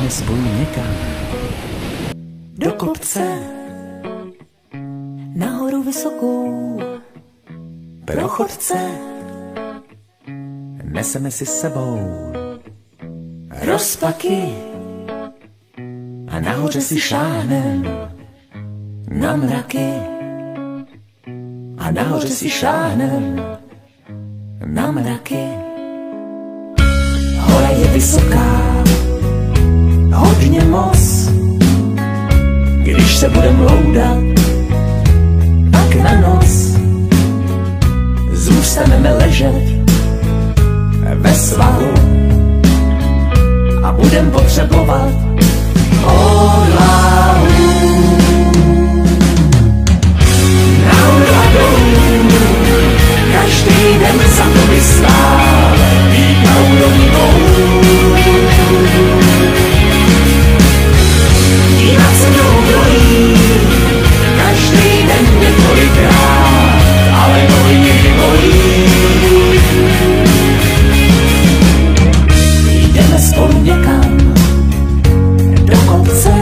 jdeme spolu někam do kopce, nahoru vysokou, pro chodce. Neseme si sebou rozpaky a nahoře si šáhnem na mraky. A nahoře si šáhnem na mraky. Hora je vysoká, hodně moc. Když se budem loudat, pak na noc zůstaneme ležet ve svahu a budem potřebovat odvahu. Nahoru a dolů, každý den za to vystále být na úrovni bohů. Dívat se do okolí, každý den několikrát, ale nohy někdy bolí. Jdeme spolu někam do kopce,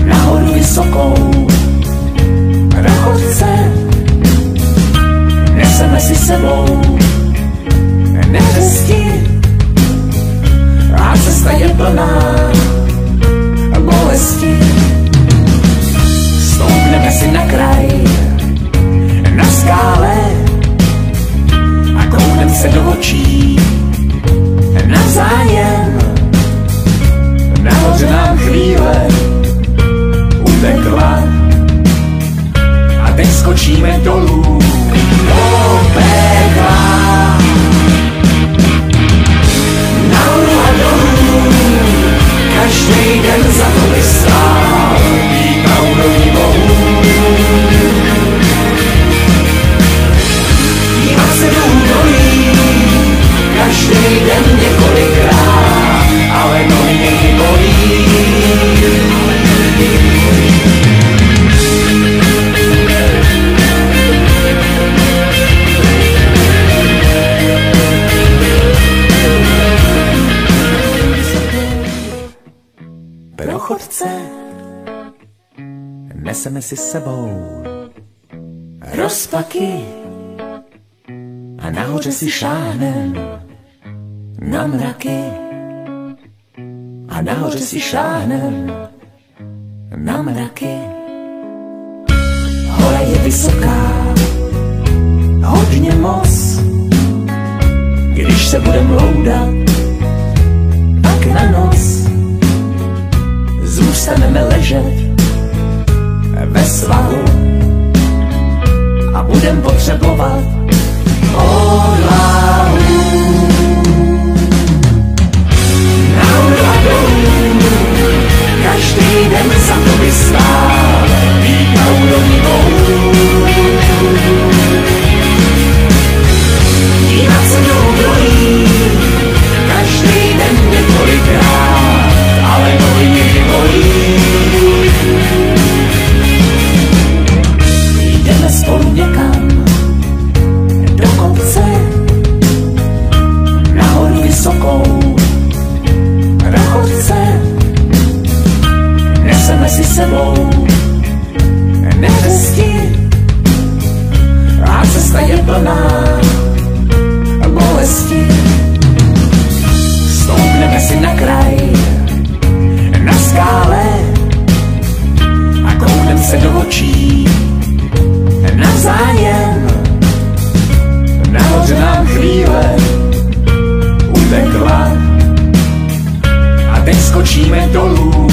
nahoru vysokou, do chodce. Neseme si sebou neřesti a cesta je plná bolesti. Stoupneme si na kraj, na skále a kouknem se do očí navzájem. Nahoře nám chvíle utekla a teď skočíme dolů do pekla. Nahoru a dolů, každý den za to vystál, být na úrovni bohů. Dívat se do údolí, každý den několikrát, ale nohy někdy bolí. Pro chodce neseme si sebou rozpaky a nahoře si šáhnem na mraky. A nahoře si šáhnem na mraky. Hora je vysoká, hodně moc. Když se budem loudat, pak na noc zůstaneme ležet ve svahu a budem potřebovat odvahu. Nahoru a dolů, každý den za to vystále být na úrovni bohů. Dívat se do okolí, každý den několikrát, ale nohy někdy bolí. Jdeme spolu někam do kopce, nahoru vysokou, do chodce. Neseme si sebou neřesti a cesta je plná bolesti. Stoupneme si na kraj, na skále a kouknem se do očí navzájem. Nahoře nám chvíle utekla a teď skočíme dolů